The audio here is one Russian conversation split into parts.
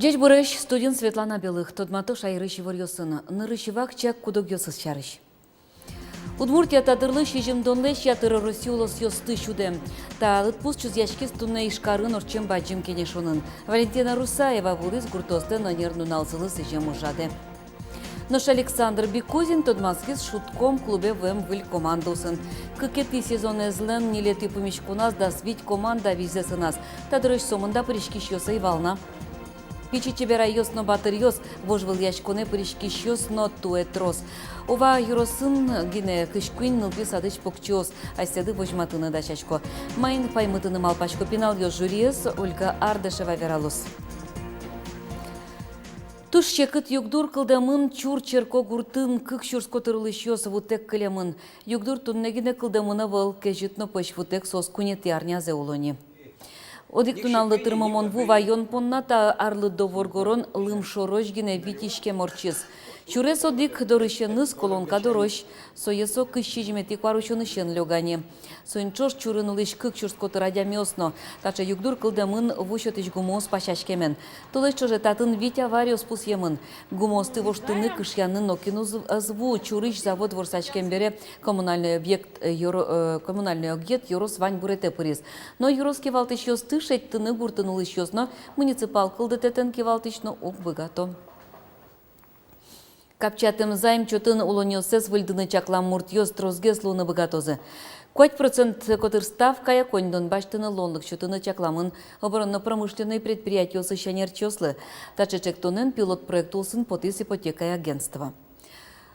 Жеж бұрыш студент Светлана Белых, тодматы шайрыши варьосын, нырышывак чак кудогёсыз чарыш. Удмуртия тадырлы шижимдонлы шятыры Россиулос ёсты шуды. Та лытпус чузяшки стунна ишкарын орчем баджим кенешонын. Валентина Русаева вулыз гуртозды нанерну налзылы сыжем ужады. Наш Александр Бекузин тодмаскис шутком клубе ВМ выль командусын. Кыкети сезон эзлен нилети помещкунас да свить команда визесынас. Тадырыш сомында пришкищёса и волна. Пичи чебера йосно батыр йос, вожвыл яшконе пришкиш йосно туэтрос. Ова юросын гине кышкуин нылпи садыч покчос, айседы вожматыны да шашко. Майын паймытыны малпашко пинал йос жюриес Ольга Ардышева вералус. Туш чекыт югдур кылдамын чур черко гуртын кык шурско тырылыш йос вутек кылемын. Югдур туннегине кылдамына выл кежитно пыш вутек сос кунет ярнязе улони. Одик туналды тырмамон ву вайон понната арлы доворгорон лым шорожгине витишке морчис. Чурес одик дорышеныз колонка дорош, соесо кыщи жмети кварушонышен лёгане. Соинчош чурынулыш кык чурскоты радямёсно, тача югдур кылдамын вущотыш гумоз пашашкемен. Тулыш чоже татын витя вариос пусьемын. Гумозты воштыны кышьянын нокину зву чурыш завод ворсачкем коммунальный объект Юрос Вань бурете пырис. Но Юроске валтыш ёс тышет тыны буртынулыш ёсно муниципал кылдытетен кевалтышно ок быгато. Капчатым займ чотын улонёсес выльдыны чаклам мурт ёс трозгес луны быгатозы. 5% котыр ставкая коньдон баштыны лонлык чотыны чакламын оборонно-промышленный предприятие сыщанер чослы. Тачечек тонен пилот проект улсын потис ипотекая агентство.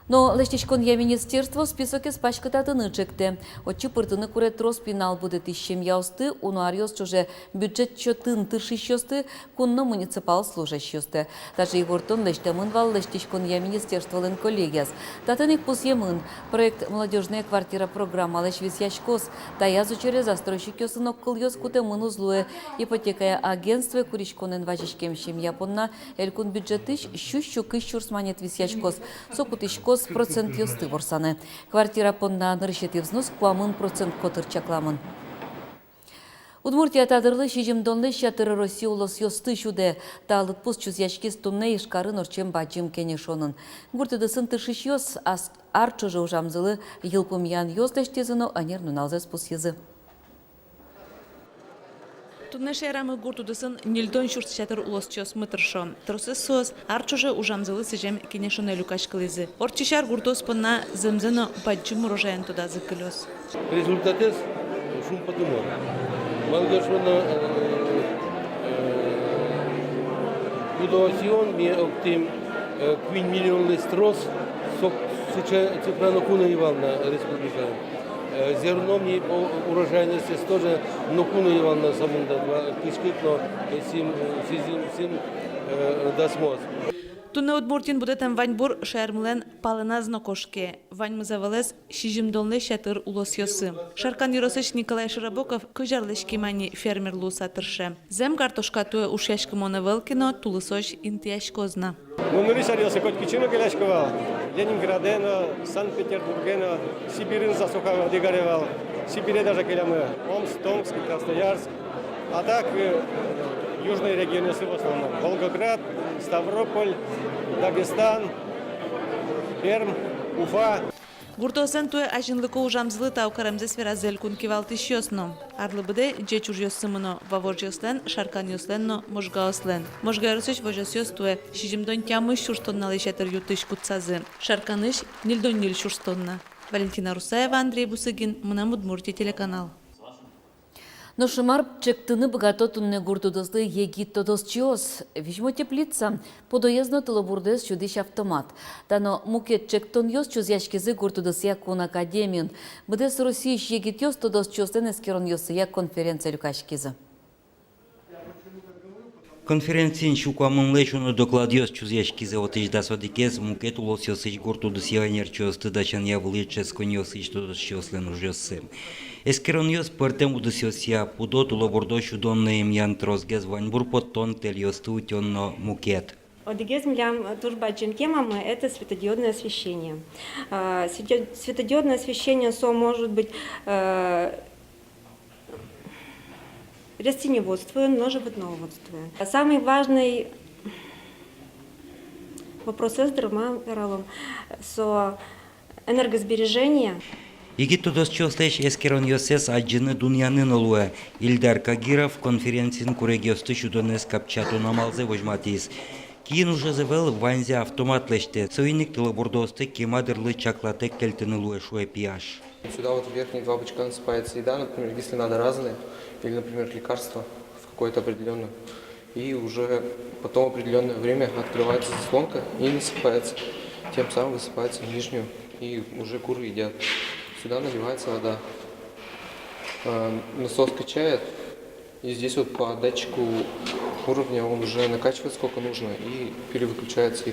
Но лештичкон я министерство списоке спашката тыны чекте. Отчы пыртыны куре трос пинал будет ищем яусты, унуариос чуже бюджет чотын тыршищосты, кунно муниципал служащосты. Даже игортон лештемын вал лештичкон я министерство лен коллегияс. Татыник пусьемын проект «Молодежная квартира» программа леш висяшкос. Таязу через застройщик ёсын оккыл ёс кутемын узлуе. Ипотекая агентство куричконен важишкем щем японна. Элькун бюджетыш щущу кыщурс манет висяшкос. Сокутышкос процент ёсты ворсаны. Квартира понна нырышети взнос куамын процент котыр чакламын. Удмуртия тадырлы шижимдонлы шатыры Россиулос ёсты шуде. Талыт пус чузяшки стунне ишкарын орчем баджим кенешонын. Гуртыдысын тышыш ёс арчыжы ужамзылы йылпым ян ёс лештезыно анерну налзес пус езы. Туннеш ярамы гуртудысын нильдон шурсчатыр улосчос мытыршо. Тросыз соз арчуже ужамзылы сыжем кенешоне люкашкылызы. Орчишар гуртос понна зымзыно баджим урожаен туда зыкылёс. Результатес шум подумал. Малгашона будуасион ми оптим квин миллион листрос сок цифрано куна Ивановна республика. Зерном не урожайности тоже, но куна Ивановна самунда кишкитно сим дасмоз. Тунне Удмуртин будетен ваньбур шермлен палына знакошке. Вань мызавалес шижимдолны шатыр улос ёсы. Шаркан Юросыч Николай Широбоков кыжарлышки мани фермер луса тырше. Зем картошка туе ушяшки моне велкино тулысоч интияшкозна. Мунури садился хоть кичину геляшковал, Ленинградено, Санкт-Петербургено, Сибирин засухал, дигаревал, Сибире даже келямы, Омск, Томск, Красноярск, а так южные регионы в основном, Волгоград, Ставрополь, Дагестан, Пермь, Уфа. Гуртосен туе ажинлыко ужамзлы тау карамзе сфера зелькун кивалтыш ёсно. Арлы быде джеч уж ёсымыно вавор ёслен, шаркан ёсленно, можга ослен. Можга ярысыч вожос ёс туе, шижимдон тямыш шурстонна лешетер ютыш кутсазы. Шарканыш нильдон ниль шурстонна. Валентина Русаева, Андрей Бусыгин, Мунам Удмуртия телеканал. Но шимар чектыны богато тунне гуртудозды егит тодос чиос. Вижмо теплица. Подоездно тылобурдес чудиш автомат. Дано мукет чектон йос чузяшкизы гуртудос якун академион. Бдес Россииш егит йос тодос чиостен эскерон йосы як конференция люкашкизы. Конференциян шукамын лечуну докладиос чузяшкизы отыждас одикез мукет улос йосыч гуртудос яванер чиосты дачан явлычес кон йосыч тодос чиослен ужёсы. Эскерон йос пыртем удысёс я пудо тулобурдо шудонны им ян трозгез ваньбур поттон тель йосты утённо мукет. Одигез млям турбаджим темам – это светодиодное освещение. Светодиодное освещение может быть растениеводство, но животноводство. Самый важный вопросы здравоохранения, со энергосбережения. Егит тудос чослеш эскерон йосес аджины дуньянын олуэ. Ильдар Кагиров конференциян курегиосты шудонес капчату намалзе вожматис. Киин уже завел ванзе автоматлеште. Союзник тылобурдосты кемадырлы чаклатек кельтынылуэ шуэ пияш. Сюда вот в верхние два бычка насыпается еда, например, если надо разные, или, например, лекарства в какое-то определенное. И уже потом определенное время открывается заслонка и насыпается. Тем самым высыпается в нижнюю, и уже куры едят. Сюда наливается вода. Насос качает, и здесь вот по датчику уровня он уже накачивает сколько нужно и перевыключается.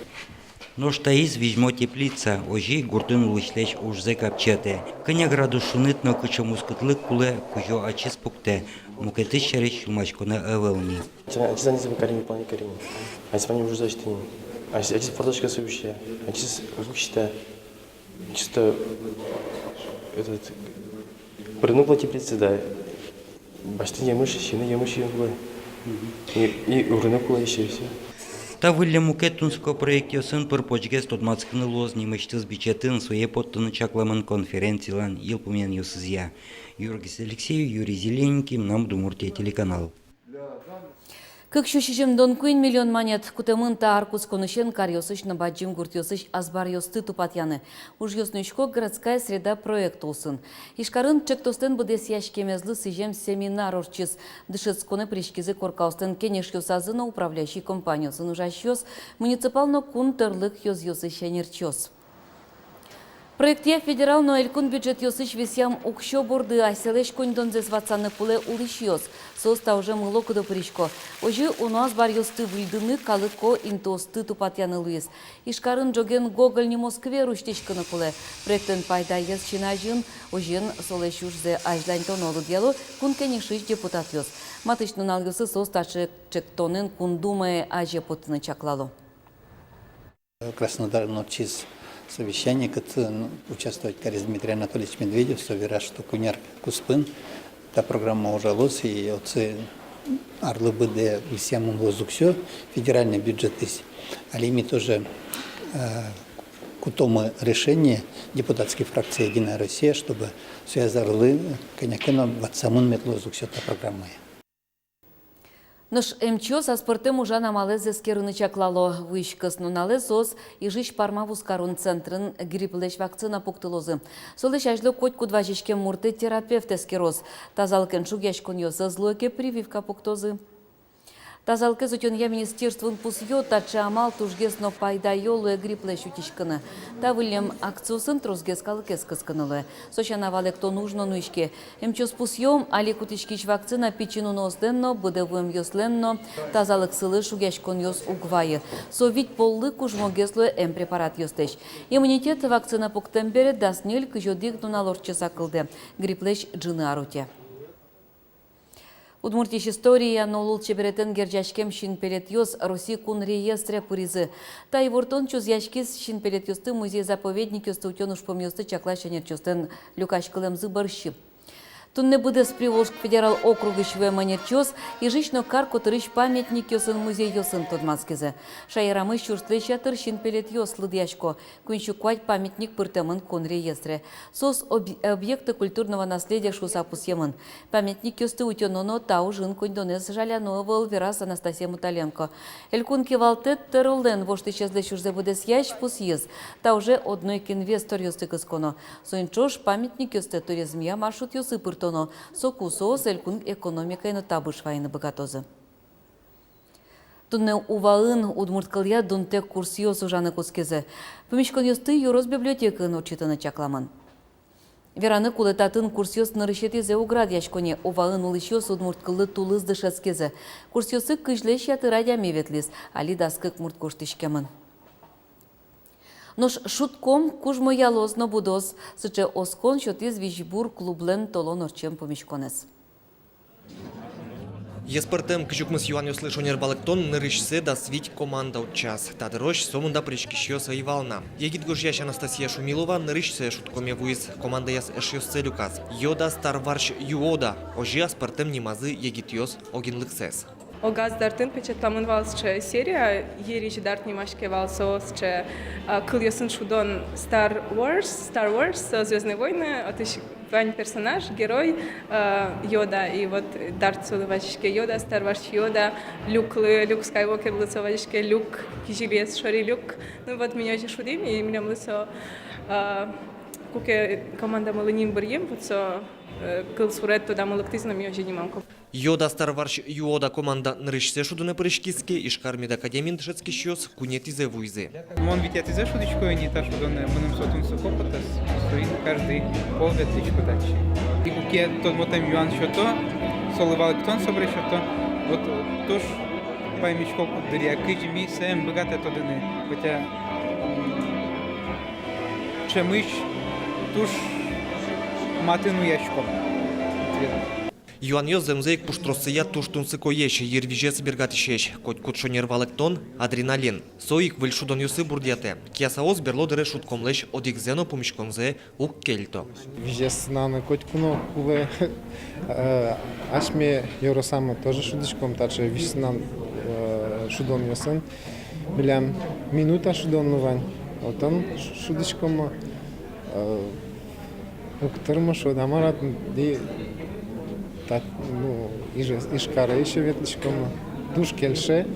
Но штаиз вижмо теплица, ожи гуртын улышлеш ужзе капчете. Коня градус шунит на кучамускутлык куле кужо ачис пукте. Мукеты шереш шумачкона эвелни. Ачис за карини плани карини. Ачис они уже защитны. Ачис форточка совещая. Ачис выкшита. Чисто этот прыгнула теплица, да. Башты ямыши, щины ямыши ямбы. И урыныкула еще все. Та вылля мукетунско проекте сын пырпочгес тодмацкны лоз немыштыз бичетін суе поттыны чакламын конференциялан елпумен юсызя. Юргис Алексеев, Юрий Зелененький, нам Удмуртия телеканал. Как шушижем дон куин миллион монет кутемын та аркус конышен карьосыш на баджим гуртьосыш азбар йосты тупатяны. Уж йоснышко городская среда проект усын. Ишкарын чектостен будес яшкемезлы сижем семинар орчис. Дышецконы пришкизы коркаустен кенеш йосазына управляющий компанию сынужаш йос муниципално кун тырлык йос шенерчос. Проекте федерал но элькун бюджет йосыш висям укщо борды айселеш коньдонзе свацаны пуле улишьос. Соста уже мыло кудо пришко. Ожи у нас бар йосты выльдыны калыко интосты тупатяны луис. Ишкарын джоген Гоголь не Москве руштечканы пуле. Проектен пайда ес чинажин ожин солешушзе ажлантон олу делу кун кенешиш депутат йос. Матышны нал йосы соста чектонен кун думае аже потыны чаклало. Краснодар ночис совещание, где участвует Карис Дмитрий Анатольевич Медведев, Совираш, что Куняр Куспын. Та программа уже лос, и оце арлыбыде всем лозуксё, федеральный бюджет есть. Але ими тоже кутомы решение депутатской фракции «Единая Россия», чтобы связали конякена ватсамун метлозуксё та программа. Наш МЧОС аспортем уже намалезе скерыны чаклало вышкас, но налезос и жиш парма вускарун центрын грипплеш вакцина пуктылозы. Солеш ажло коть кудважишке мурты терапевт эскероз. Тазалкен шугяшкон йозы злойке прививка пуктозы. Тазалке зутёнья министерствун пусьё тачы амал тужгесно пайда йолуэ грипплеш утишканы. Та вылем акциосын трозгес калыкес кысканылы. Сочана валек то нужно нуишке. МЧОС пусьём али кутишкич вакцина пичину нозденно, быдевуем йосленно, тазалык сылы шугяшкон йос угвайы. Совить поллы кужмогеслуэ препарат йостеш. Иммунитет вакцина пуктембере даснель кыжодик дуналорчы сакылды. Грипплеш джины аруте. Удмуртиш история нолул чеберетен герджашкем шинпелет йос Руси кун реестре пыризы. Та и вортон чуз яшкис шинпелет йосты музей-заповедник йосты утенуш помьосты чакла шенерчостен люкашкалем зыбарщи. Тунне будес Приволжск федерал округыш в манерчос и жично карко тырыш памятник йосын музей йосын тодмацкизе. Шайрамыш чурстлеща тырщин пелет йос лыдяшко, кунчуквать памятник пыртемын кон реестре. Сос объекты культурного наследия шусапус емын. Памятник йосты утеноно тау жин кундонез жаляно волверас Анастасия Муталенко. Элькун кивалтет теролден вошты чезле чурзе будес ящ пус ез. Та уже одной кинвестор йосты кысконо. Соинчош памятник йосты туризмия маршрут йосы пырто. Сокусо селькун экономикой на табышвайны богатозы. Тунне уваын удмурткалия дунтек курсио сужаны кускезе. Помещкон йосты юрос библиотека ночитаны чакламан. Вераны кулетатын курсиос нарышетезе уград яшконе уваын улышиос удмурткалы тулыз дышецкезе. Курсиосы кыжлеш ятырадя меветлис, али даскык мурткоштишкемын. Нош шутком кужмо ялозно будос, сыче оскон шотиз вижбур клублен толон орчем помешконес. Еспортем кычукмыс юан юслышонер балыктон нырышсе да свить команда от час. Тадырош сомында пришкищё соивална. Егит гожьяш Анастасия Шумилова нырышсе шуткоме вуиз команда яс эшьёссе люкас. Йода старварш юода. Ожи аспортем нимазы егит йос огинлыксес. O gazdardın peçetlamın valsçe seriya yeri dart nimashke valsosçe kılıyorsun şudon Star Wars, Звездные войны, отыщ главный персонаж, герой Йода, и вот Дарт Соловачке Йода, Star Wars Йода, Люк Скайуокер Лысовачке, Люк Кижилес Шори Люк, ну вот меня очень шудим, и меня лысо куке команда малынин біргем, вот со кыл сурет туда малыктызна меня очень немамко. Йода Старварш Йода команда нырышсе шудуне перешкиске, Ишкармид Академин шецки щос кунетизе вуйзе. Мон витятизе шудичко и не та шудоне, мыным сотун сухопотас, стоит каждый полгода личко дальше. И куке тот мотем юан шото, соливал ктон собре шото, вот туш поймичко кудыря кыджми сем богатая тодыны, хотя чемыш туш матыну яшком. Юан йоз земзейк пуштросыя туштунсы коеш, ервижес бергатишеш, коть кутшонер валектон, адреналин. Соик выль шудон юсы бурдяте. Киясаоз берлодере шуткомлеш одикзено помишконзе ук кельто. Вижес наны коть куно куле ашме yorosama тоже шудичком, таче вишнан шудон йосын. Билям минута шудон нувань. Отон шудичком уктырма шудамарат ди так, ну, ишкара еще ветличком душ кельше.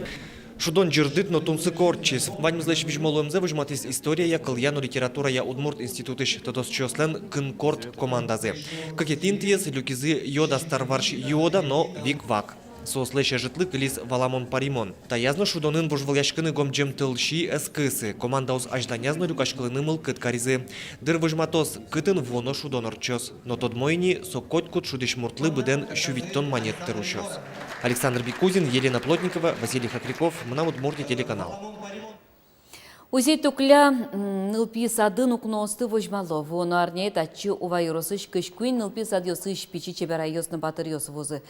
Шудон джирдит но тунсы корчис. Вань мзлеш вижмолуемзе выжматис история кыльяну литература я Удмурт институтыш тотос чослен кынкорт командазе. Какетинтиес люкизы Йода Старварш Йода, но вик-вак. Сослеше житлы кылис валамон паримон. Таязно шудонын вожваляшкыны гомджем тылши эскысы. Командаус ажданязно люкашкылыны мыл кыткаризы. Дыр выжматос кытын воно шудонорчос. Но тодмойни сокотькут шудишмуртлы быден шувиттон монеттерушос. Александр Бикузин, Елена Плотникова, Василий Хакряков, Удмуртия телеканал. Узей тукля нылпи садын укноосты вожмало. Воно арнеет атчы увайросыш кышкуин нылпи садьосыш пичи чеберайосны батырьос возы.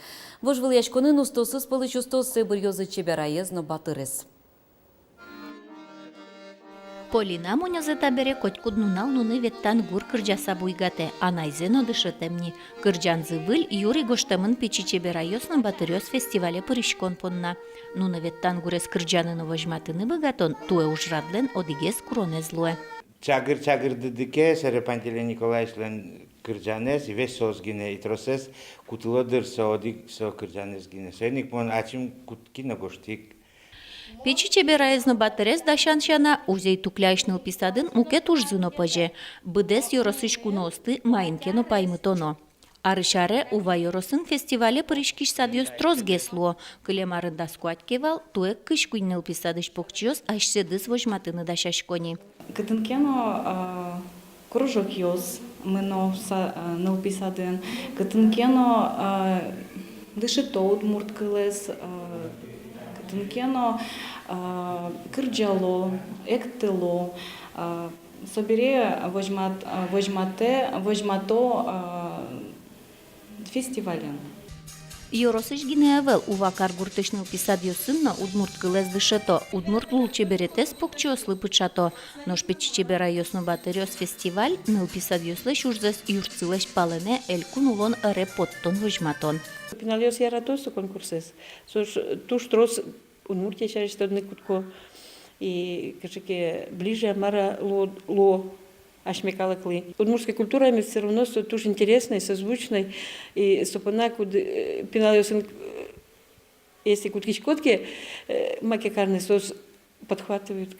Вожвыл яшконын устосыз пылычустосы бірьозы чеберайезно батырес. Полина моньозе табере коть куднунал нуны веттан гур кырджаса буйгате, а найзено дышетемни. Кырджанзы выль юри гоштемын пичи чеберайосны батырьос фестивале пырышкон понна. Нуны веттан гурес кырджаныны вожматыны богатон, туе ужрадлен одигес куронезлуе. Чагыр дыдыке, Сәрі Пантелей Николаевчлен кырджанес, и весь созгине, и тросес кутылодыр соодик со кырджанес гине. Сойник мон ачим куткина гоштик. Печи чеберайезно батырес дашаншана узей тукляйшныл писадын мукет ужзыно пыже. Быдес yorosыш куноосты майынкено паймытоно. Арышаре ува йоросын фестивале пырышкиш садьос трозгеслуо. Кылемарында скуаткевал туек кышкуйныл писадыш покчиос ашседыс вожматыны дашашкони. Кытынкено кружок йос мыно ныл писадын. Кытынкено дышето удмурт кылес. Кытынкено кырджало, эктело. Собере вожмато фестивален. Йоросыш гинеавел ува каргуртышныл писадьосынна удмурт кылез дышето. Удмурт лул чеберетес покчиослы пычато. Нош печи чеберайосно батырьос фестиваль ныл писадьослеш урзес юрцылеш палене элькун улон ре поттон вожматон. Пиналиос яратосу конкурсес. Туш трос Удмуртия шариштодны кутко. И кажеке ближе мара ло ашмекалакли. Удмуртская культура имеет все равно туш интересной, созвучной. И сопона куд пиналиосен, если куткичкотки макекарный сос подхватывают.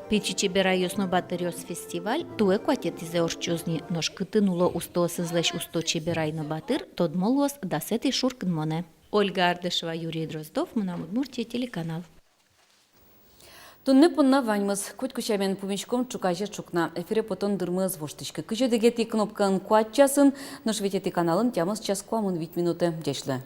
Печи чеберайосно батырьос фестиваль туе куатетизе орчозни, нош кытынуло устосызлеш усто чеберайно батыр, тодмолуос дасети шуркнмоне. Ольга Ардышева, Юрий Дроздов, Удмуртия телеканал. Тунне пунна ваньмыз, коть кучамен пумичком чукаже чукна. Эфире потон дырмыз воштышка. Кычо дегети кнопкан куатчасын, нош ветети каналын тямыз час куамын 8 минуты. Дешле.